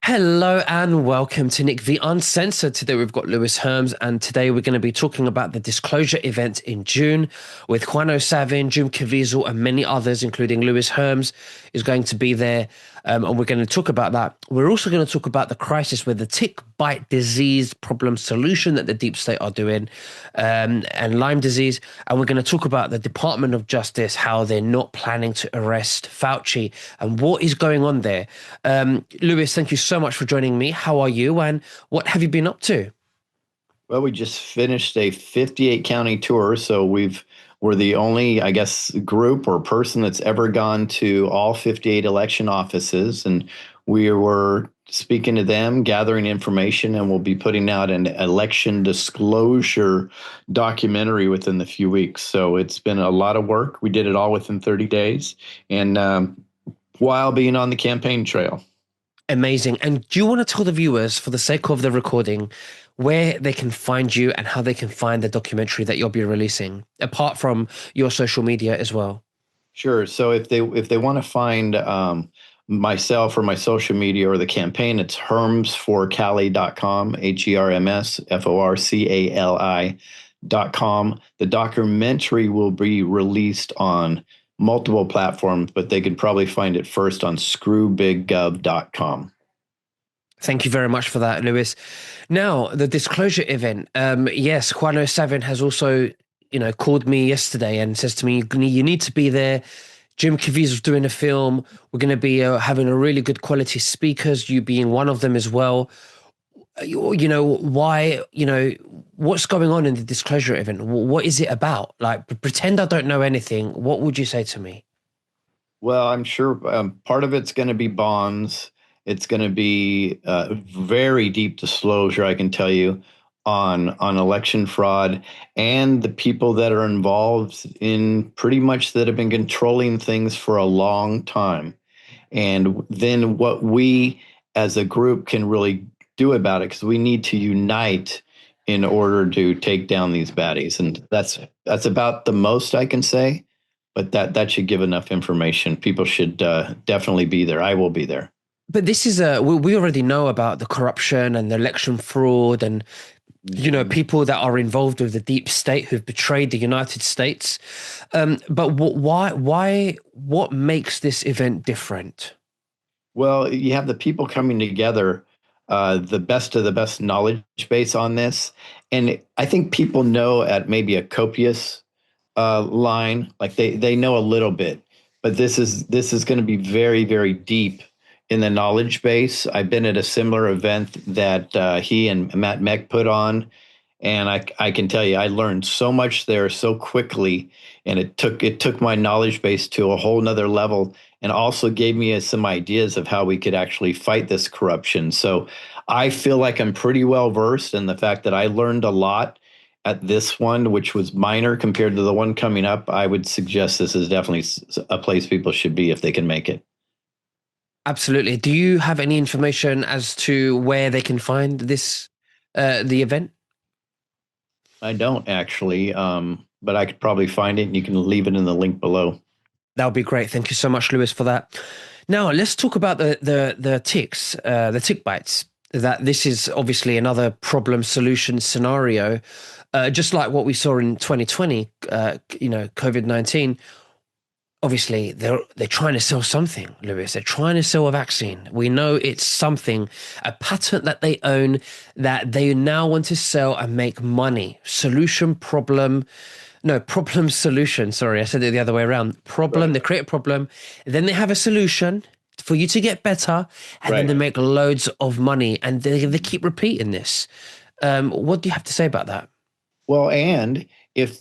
Hello and welcome to Nick the Uncensored. Today we've got Lewis Herms, and today we're going to be talking about the disclosure event in June with Juan Savin, Jim Caviezel, and many others, including Lewis Herms, is going to be there. And we're going to talk about that. We're also going to talk about the crisis with the tick bite disease problem solution that the deep state are doing, and Lyme disease. And we're going to talk about the Department of Justice, how they're not planning to arrest Fauci and what is going on there. Lewis, thank you so much for joining me. How are you, and what have you been up to? Well, we just finished a 58 county tour, so we're the only, I guess, group or person that's ever gone to all 58 election offices, and we were speaking to them, gathering information, and we'll be putting out an election disclosure documentary within the few weeks. So it's been a lot of work. We did it all within 30 days, and while being on the campaign trail. Amazing. And do you want to tell the viewers, for the sake of the recording, where they can find you and how they can find the documentary that you'll be releasing, apart from your social media as well? Sure. So if they want to find myself or my social media or the campaign, it's hermsforcali.com, HERMSFORCALI.com. The documentary will be released on multiple platforms, but they could probably find it first on screwbiggov.com. Thank you very much for that, Lewis. Now, the disclosure event. Yes, Juan Savin has also, called me yesterday and says to me, you need to be there. Jim Caviezel's doing a film. We're going to be having a really good quality speakers, you being one of them as well. Why, what's going on in the disclosure event? What is it about? Like, pretend I don't know anything. What would you say to me? Well, I'm sure part of it's going to be bonds. It's going to be very deep disclosure, I can tell you, on election fraud and the people that are involved in pretty much that have been controlling things for a long time. And then what we as a group can really do about it, because we need to unite in order to take down these baddies. And that's about the most I can say, but that should give enough information. People should definitely be there. I will be there. But this is we already know about the corruption and the election fraud and people that are involved with the deep state who've betrayed the United States. But what makes this event different? Well, you have the people coming together, the best of the best knowledge base on this. And I think people know at maybe a copious line, like they know a little bit, but this is going to be very, very deep in the knowledge base. I've been at a similar event that he and Matt Meck put on, and I can tell you I learned so much there so quickly, and it took my knowledge base to a whole nother level, and also gave me some ideas of how we could actually fight this corruption. So I feel like I'm pretty well versed in the fact that I learned a lot at this one, which was minor compared to the one coming up. I would suggest this is definitely a place people should be if they can make it. Absolutely. Do you have any information as to where they can find this, the event? I don't actually, but I could probably find it, and you can leave it in the link below. That would be great. Thank you so much, Lewis, for that. Now let's talk about the ticks, the tick bites. That this is obviously another problem solution scenario, just like what we saw in 2020. COVID-19. Obviously, they're trying to sell something, Lewis. They're trying to sell a vaccine. We know it's something, a patent that they own that they now want to sell and make money. Problem, solution. Sorry, I said it the other way around. Problem, Right. they create a problem, then they have a solution for you to get better, and then Right. they make loads of money, and they keep repeating this. What do you have to say about that? Well, and if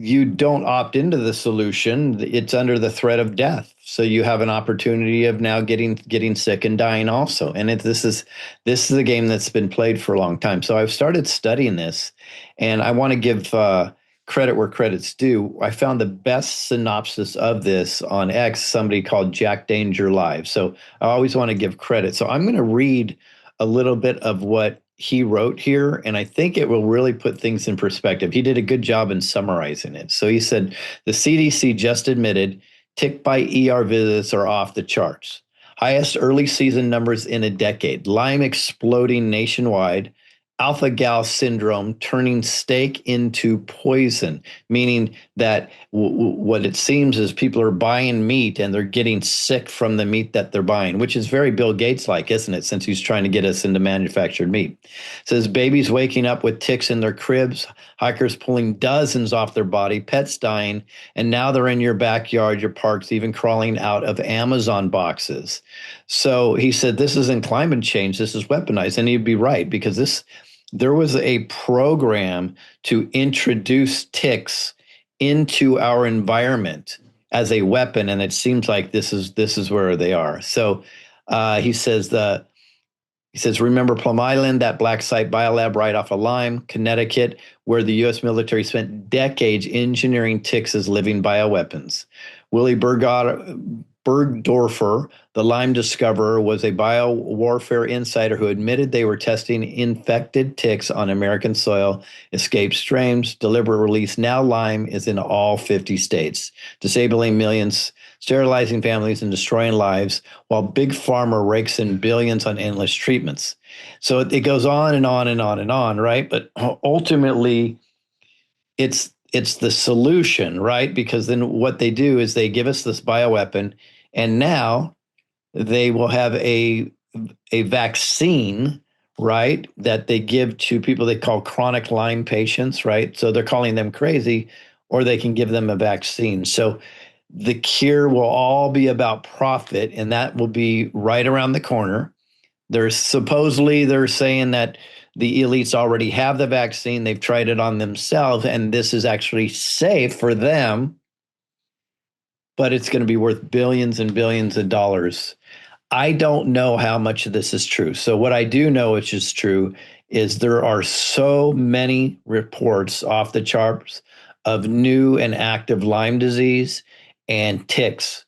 you don't opt into the solution, it's under the threat of death. So you have an opportunity of now getting sick and dying also. And this is a game that's been played for a long time. So I've started studying this, and I want to give credit where credit's due. I found the best synopsis of this on X, somebody called Jack Danger Live. So I always want to give credit. So I'm going to read a little bit of what he wrote here, and I think it will really put things in perspective. He did a good job in summarizing it. So he said, the CDC just admitted tick bite ER visits are off the charts. Highest early season numbers in a decade. Lyme exploding nationwide. Alpha gal syndrome turning steak into poison, meaning that what it seems is people are buying meat and they're getting sick from the meat that they're buying, which is very Bill Gates like, isn't it? Since he's trying to get us into manufactured meat. It says babies waking up with ticks in their cribs, hikers pulling dozens off their body, pets dying, and now they're in your backyard, your parks, even crawling out of Amazon boxes. So he said, this isn't climate change, this is weaponized. And he'd be right, because there was a program to introduce ticks into our environment as a weapon, and it seems like this is where they are. So he says remember Plum Island, that black site biolab right off of Lyme, Connecticut, where the U.S. military spent decades engineering ticks as living bioweapons. Willie Bergdorfer, the Lyme discoverer, was a biowarfare insider who admitted they were testing infected ticks on American soil, escaped strains, deliberate release. Now Lyme is in all 50 states, disabling millions, sterilizing families, and destroying lives, while Big Pharma rakes in billions on endless treatments. So it goes on and on and on and on, right? But ultimately, it's the solution, right? Because then what they do is they give us this bioweapon, and now they will have a vaccine, right, that they give to people they call chronic Lyme patients, right? So they're calling them crazy, or they can give them a vaccine. So the cure will all be about profit, and that will be right around the corner. They're saying that the elites already have the vaccine. They've tried it on themselves, and this is actually safe for them, but it's going to be worth billions and billions of dollars. I don't know how much of this is true. So what I do know, which is true, is there are so many reports off the charts of new and active Lyme disease and ticks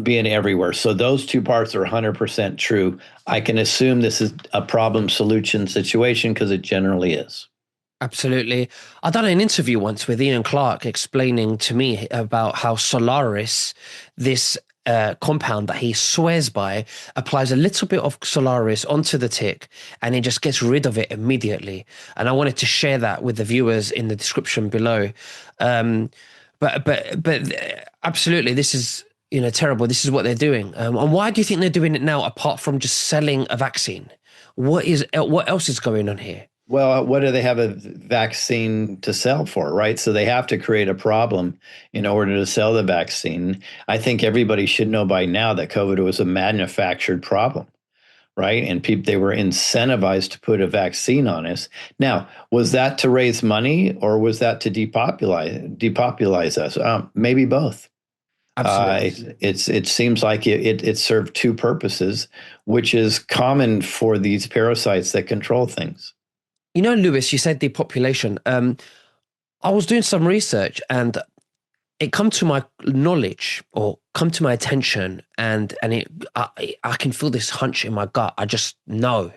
being everywhere. So those two parts are 100% true. I can assume this is a problem solution situation because it generally is. Absolutely. I done an interview once with Ian Clark explaining to me about how Solaris, this compound that he swears by, applies a little bit of Solaris onto the tick and it just gets rid of it immediately. And I wanted to share that with the viewers in the description below. But absolutely, this is terrible. This is what they're doing. And why do you think they're doing it now, apart from just selling a vaccine? What else is going on here? Well, what do they have a vaccine to sell for, right? So they have to create a problem in order to sell the vaccine. I think everybody should know by now that COVID was a manufactured problem, right? And they were incentivized to put a vaccine on us. Now, was that to raise money, or was that to depopulize us? Maybe both. Absolutely. It seems like it served two purposes, which is common for these parasites that control things. Lewis, you said depopulation. I was doing some research and it come to my knowledge or come to my attention, and I can feel this hunch in my gut. I just know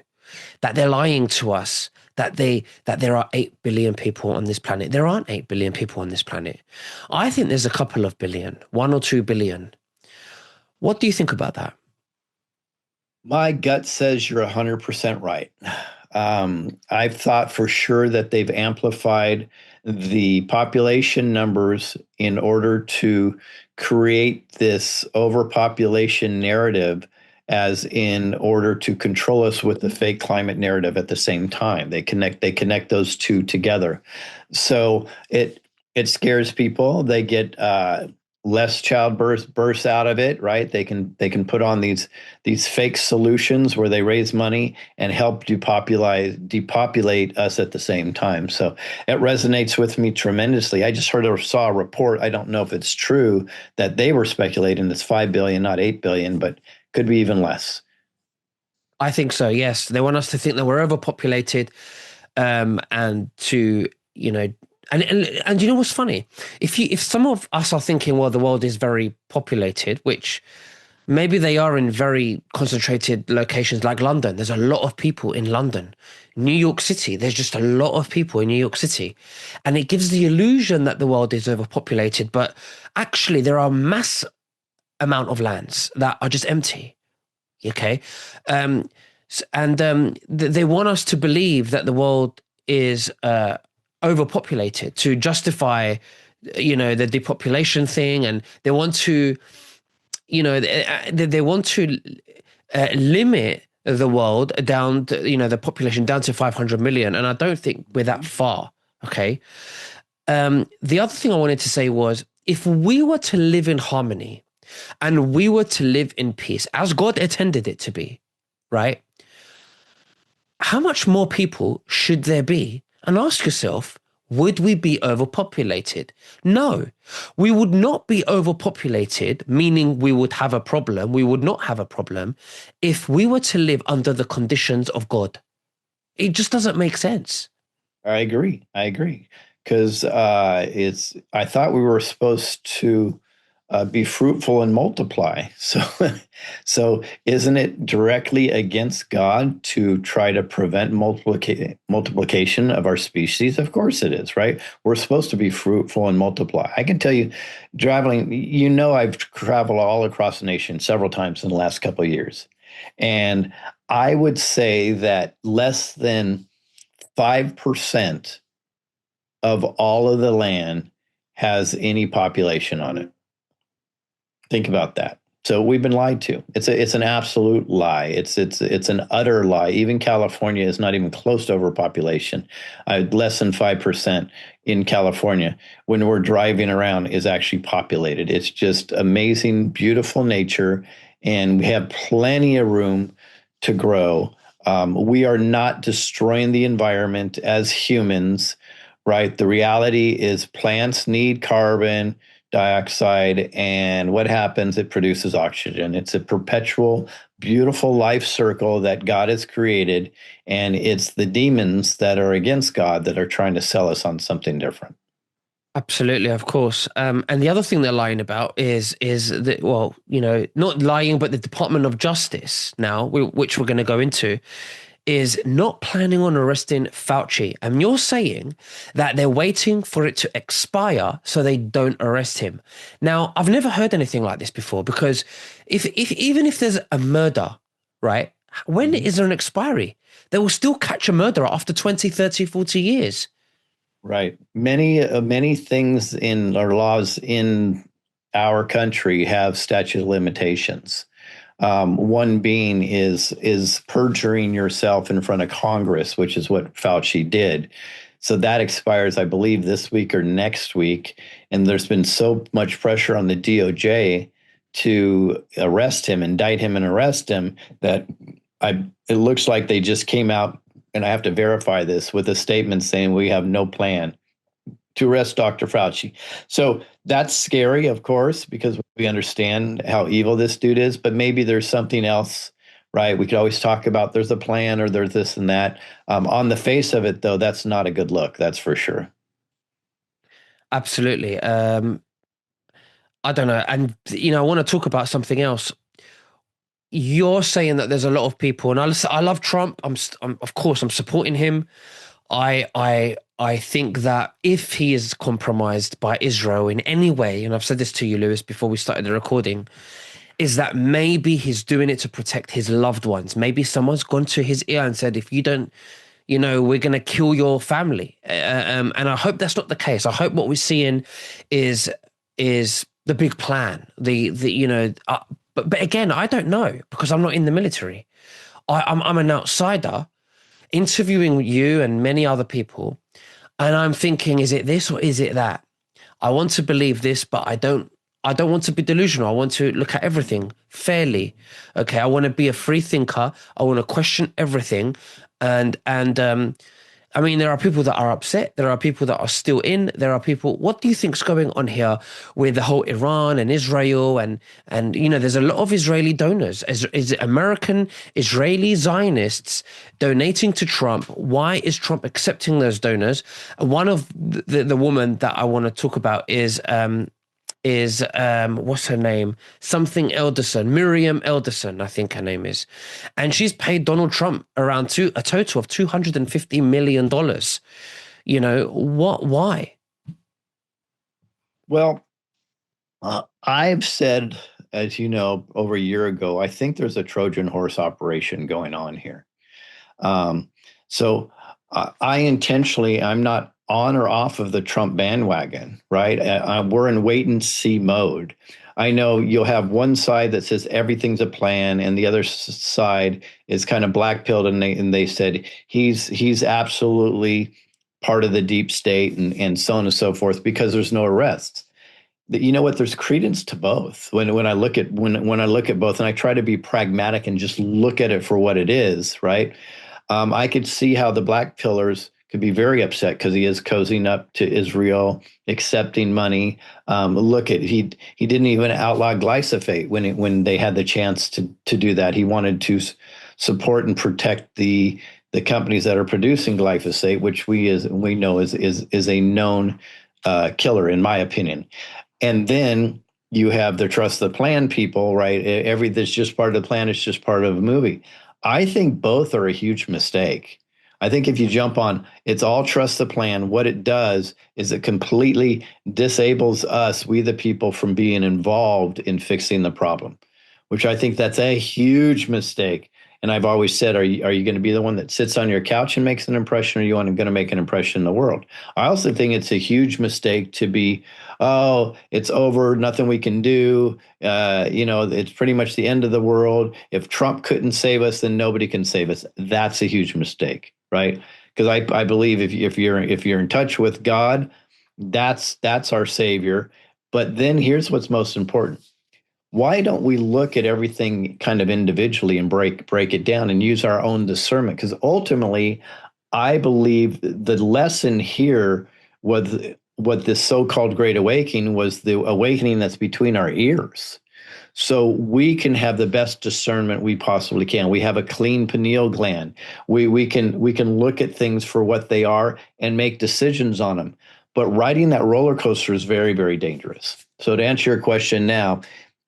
that they're lying to us, that there are 8 billion people on this planet. There aren't 8 billion people on this planet. I think there's a couple of billion, 1 or 2 billion. What do you think about that? My gut says you're 100% right. I've thought for sure that they've amplified the population numbers in order to create this overpopulation narrative, as in order to control us with the fake climate narrative at the same time. They connect those two together. So it scares people. They get less births out of it, right? They can put on these fake solutions where they raise money and help depopulate us at the same time. So it resonates with me tremendously. I just saw a report. I don't know if it's true that they were speculating it's 5 billion, not 8 billion, but could be even less. I think so. Yes, they want us to think that we're overpopulated, and to And you know what's funny? If some of us are thinking, well, the world is very populated, which maybe they are in very concentrated locations like London. There's a lot of people in London. New York City, there's just a lot of people in New York City. And it gives the illusion that the world is overpopulated, but actually there are mass amount of lands that are just empty. Okay. Um, they want us to believe that the world is overpopulated to justify, the depopulation thing, and they want to, they want to limit the world down to, the population down to 500 million. And I don't think we're that far. Okay. The other thing I wanted to say was if we were to live in harmony and we were to live in peace as God intended it to be, right? How much more people should there be? And ask yourself, would we be overpopulated? No, we would not be overpopulated, meaning we would have a problem. We would not have a problem if we were to live under the conditions of God. It just doesn't make sense. I agree. I agree. Because I thought we were supposed to be fruitful and multiply. So isn't it directly against God to try to prevent multiplication of our species? Of course it is, right? We're supposed to be fruitful and multiply. I can tell you, traveling, I've traveled all across the nation several times in the last couple of years. And I would say that less than 5% of all of the land has any population on it. Think about that. So we've been lied to. It's an absolute lie. It's an utter lie. Even California is not even close to overpopulation. Less than 5% in California when we're driving around is actually populated. It's just amazing, beautiful nature, and we have plenty of room to grow. We are not destroying the environment as humans, right? The reality is plants need carbon dioxide, and what happens? It produces oxygen. It's a perpetual, beautiful life circle that God has created, and it's the demons that are against God that are trying to sell us on something different. Absolutely, of course. And the other thing they're lying about is that, well, not lying, but the Department of Justice now, which we're going to go into, is not planning on arresting Fauci. And you're saying that they're waiting for it to expire so they don't arrest him. Now, I've never heard anything like this before, because if even if there's a murder, right, when is there an expiry? They will still catch a murderer after 20, 30, 40 years. Right. Many things in our laws in our country have statute of limitations. One being is perjuring yourself in front of Congress, which is what Fauci did. So that expires, I believe, this week or next week. And there's been so much pressure on the DOJ to arrest him, indict him, and arrest him that it looks like they just came out, and I have to verify this, with a statement saying we have no plan to arrest Dr. Fauci. So that's scary, of course, because we understand how evil this dude is, but maybe there's something else, right? We could always talk about there's a plan or there's this and that. On the face of it, though, that's not a good look. That's for sure. Absolutely. I don't know. And, I want to talk about something else. You're saying that there's a lot of people, and I love Trump. I'm of course, I'm supporting him. I think that if he is compromised by Israel in any way, and I've said this to you, Lewis, before we started the recording, is that maybe he's doing it to protect his loved ones. Maybe someone's gone to his ear and said, if you don't, we're going to kill your family. And I hope that's not the case. I hope what we're seeing is the big plan. But again, I don't know, because I'm not in the military. I'm an outsider interviewing you and many other people, and I'm thinking, is it this or is it that? I want to believe this, but I don't want to be delusional. I want to look at everything fairly. Okay, I want to be a free thinker. I want to question everything, and I mean, there are people that are upset. There are people that are still in. There are people. What do you think's going on here with the whole Iran and Israel and there's a lot of Israeli donors. Is it American Israeli Zionists donating to Trump? Why is Trump accepting those donors? One of the woman that I want to talk about is what's her name? Something Elderson, Miriam Elderson, I think her name is, and she's paid Donald Trump around a total of $250 million. What? Why? Well, I've said, as you know, over a year ago, I think there's a Trojan horse operation going on here. Um, so I intentionally, I'm not on or off of the Trump bandwagon, right? We're in wait and see mode. I know you'll have one side that says everything's a plan, and the other side is kind of blackpilled, and they said he's absolutely part of the deep state, and so on and so forth, because there's no arrests. You know what? There's credence to both. When I look at when I look at both, and I try to be pragmatic and just look at it for what it is, right? I could see how the black pillars could be very upset because he is cozying up to Israel, accepting money. Look at he didn't even outlaw glyphosate when they had the chance to do that. He wanted to support and protect the companies that are producing glyphosate, which we know is a known killer, in my opinion. And then you have the trust the plan people, right? That's just part of the plan. It's just part of a movie. I think both are a huge mistake. I think if you jump on, it's all trust the plan. What it does is it completely disables us, we the people, from being involved in fixing the problem, which I think that's a huge mistake. And I've always said, are you going to be the one that sits on your couch and makes an impression, or are you going to make an impression in the world? I also think it's a huge mistake to be, oh, it's over, nothing we can do. It's pretty much the end of the world. If Trump couldn't save us, then nobody can save us. That's a huge mistake, right? Because I believe if you're in touch with God, that's our savior. But then here's what's most important. Why don't we look at everything kind of individually and break it down and use our own discernment? Because ultimately, I believe the lesson here was what this so-called Great Awakening was, the awakening that's between our ears. So we can have the best discernment we possibly can. We have a clean pineal gland. We can look at things for what they are and make decisions on them. But riding that roller coaster is very, very dangerous. So to answer your question now,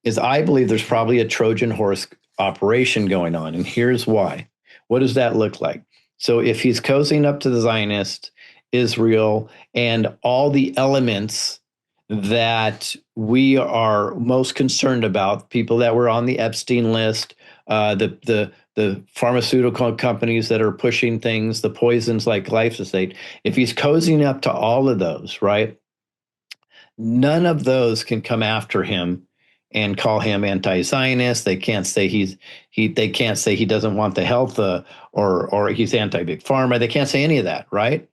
is I believe there's probably a Trojan horse operation going on. And here's why. What does that look like? So if he's cozying up to the Zionist, Israel, and all the elements that we are most concerned about, people that were on the Epstein list, the pharmaceutical companies that are pushing things, the poisons like glyphosate, if he's cozying up to all of those, right, none of those can come after him and call him anti-Zionist. They can't say they can't say he doesn't want the health or he's anti-big pharma. They can't say any of that, right?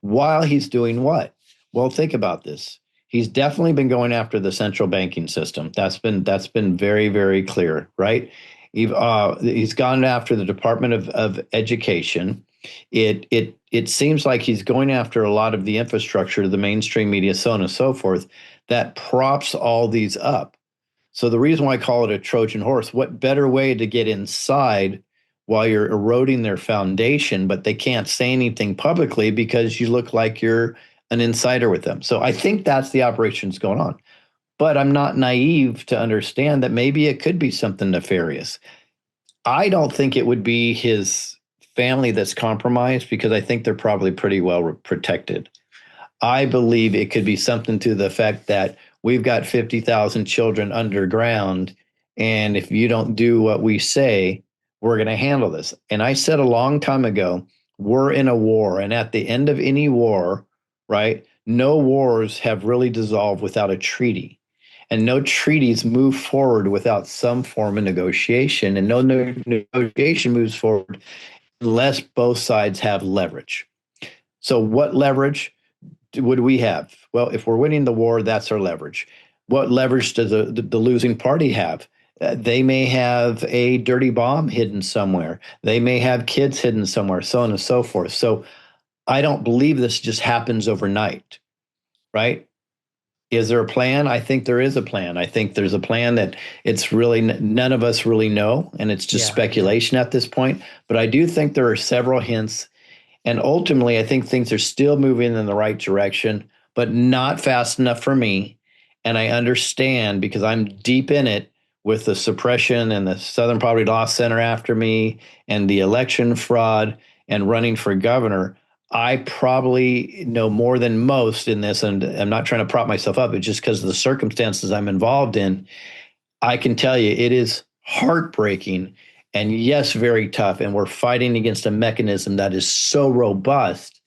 While he's doing what? Well, think about this. He's definitely been going after the central banking system. That's been very, very clear, right? He's gone after the Department of Education. It seems like he's going after a lot of the infrastructure, the mainstream media, so on and so forth, that props all these up. So the reason why I call it a Trojan horse, what better way to get inside while you're eroding their foundation, but they can't say anything publicly because you look like you're an insider with them. So I think that's the operations going on. But I'm not naive to understand that maybe it could be something nefarious. I don't think it would be his family that's compromised, because I think they're probably pretty well protected. I believe it could be something to the effect that we've got 50,000 children underground, and if you don't do what we say, we're going to handle this. And I said a long time ago, we're in a war, and at the end of any war, right, no wars have really dissolved without a treaty. And no treaties move forward without some form of negotiation, and no negotiation moves forward unless both sides have leverage. So what leverage would we have? Well, if we're winning the war, that's our leverage. What leverage does the losing party have? They may have a dirty bomb hidden somewhere. They may have kids hidden somewhere, so on and so forth. So I don't believe this just happens overnight, right? Is there a plan? I think there is a plan. I think there's a plan that it's really none of us really know, and it's just speculation at this point. But I do think there are several hints. And ultimately, I think things are still moving in the right direction, but not fast enough for me. And I understand, because I'm deep in it with the suppression and the Southern Poverty Law Center after me and the election fraud and running for governor. I probably know more than most in this, and I'm not trying to prop myself up. It's just because of the circumstances I'm involved in. I can tell you it is heartbreaking and yes, very tough. And we're fighting against a mechanism that is so robust.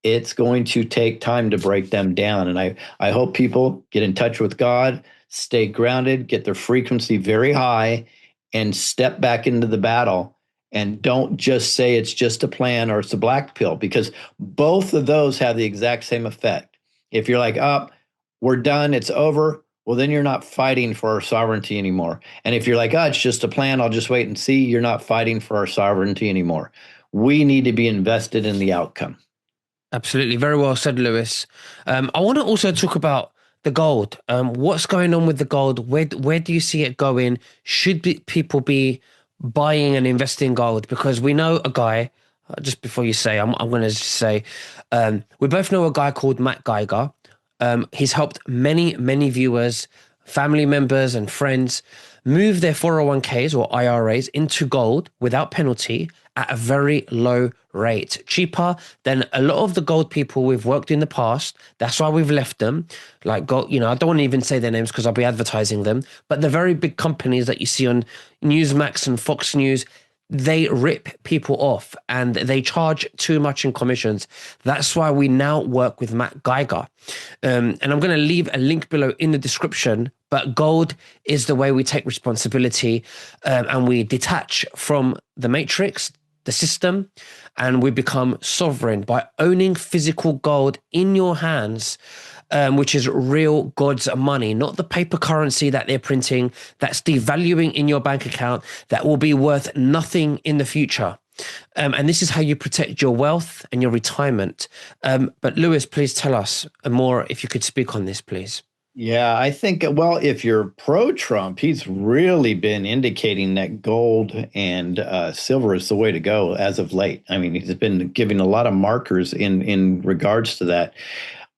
It's going to take time to break them down. And I hope people get in touch with God, stay grounded, get their frequency very high, and step back into the battle. And don't just say it's just a plan or it's a black pill, because both of those have the exact same effect. If you're like, oh, we're done, it's over, well, then you're not fighting for our sovereignty anymore. And if you're like, oh, it's just a plan, I'll just wait and see, you're not fighting for our sovereignty anymore. We need to be invested in the outcome. Absolutely. Very well said, Lewis. I want to also talk about the gold. What's going on with the gold? Where do you see it going? People be buying and investing in gold? Because we know a guy, just before you say, I'm going to say, we both know a guy called Matt Geiger. He's helped many viewers, family members, and friends move their 401ks or IRAs into gold without penalty at a very low rate, cheaper than a lot of the gold people we've worked in the past. That's why we've left them. Like gold, I don't want to even say their names because I'll be advertising them, but the very big companies that you see on Newsmax and Fox News, they rip people off and they charge too much in commissions. That's why we now work with Matt Geiger. And I'm going to leave a link below in the description. But gold is the way we take responsibility, and we detach from the matrix, the system, and we become sovereign by owning physical gold in your hands. Which is real God's money, not the paper currency that they're printing, that's devaluing in your bank account, that will be worth nothing in the future. And this is how you protect your wealth and your retirement. But Lewis, please tell us more, if you could speak on this, please. Yeah, I think, well, if you're pro-Trump, he's really been indicating that gold and silver is the way to go as of late. I mean, he's been giving a lot of markers in regards to that.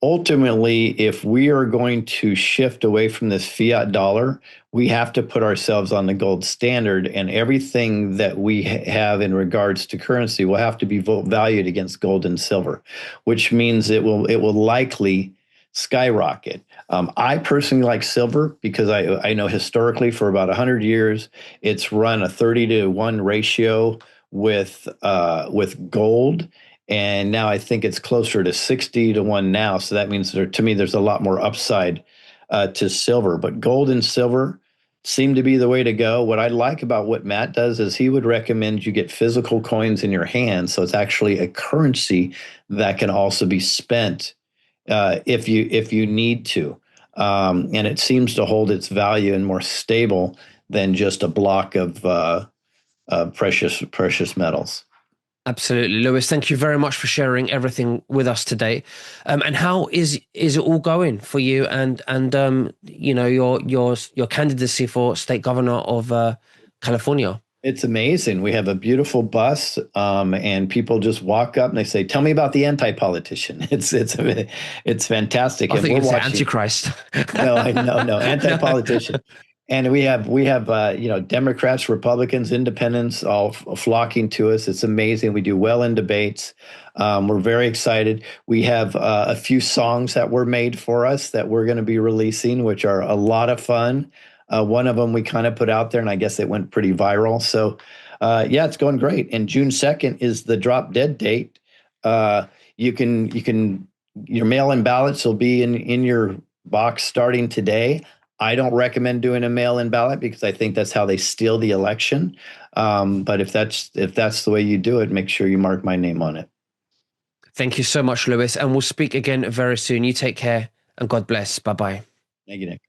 Ultimately, if we are going to shift away from this fiat dollar, we have to put ourselves on the gold standard, and everything that we have in regards to currency will have to be valued against gold and silver, which means it will likely skyrocket. I personally like silver because I know historically for about 100 years it's run a 30-to-1 ratio with gold. And now I think it's closer to 60-to-1 now. So that means to me, there's a lot more upside to silver. But gold and silver seem to be the way to go. What I like about what Matt does is he would recommend you get physical coins in your hands. So it's actually a currency that can also be spent if you need to. And it seems to hold its value and more stable than just a block of precious metals. Absolutely, Lewis. Thank you very much for sharing everything with us today. And how is it all going for you and your candidacy for state governor of California? It's amazing. We have a beautiful bus, and people just walk up and they say, "Tell me about the anti-politician." It's fantastic, I and think we're you'd say watching. Antichrist. No, anti-politician. And we have Democrats, Republicans, independents all flocking to us. It's amazing. We do well in debates. We're very excited. We have a few songs that were made for us that we're going to be releasing, which are a lot of fun. One of them we kind of put out there, and I guess it went pretty viral. So, yeah, it's going great. And June 2nd is the drop dead date. Your mail-in ballots will be in your box starting today. I don't recommend doing a mail-in ballot because I think that's how they steal the election. But if that's the way you do it, make sure you mark my name on it. Thank you so much, Lewis. And we'll speak again very soon. You take care and God bless. Bye-bye. Thank you, Nick.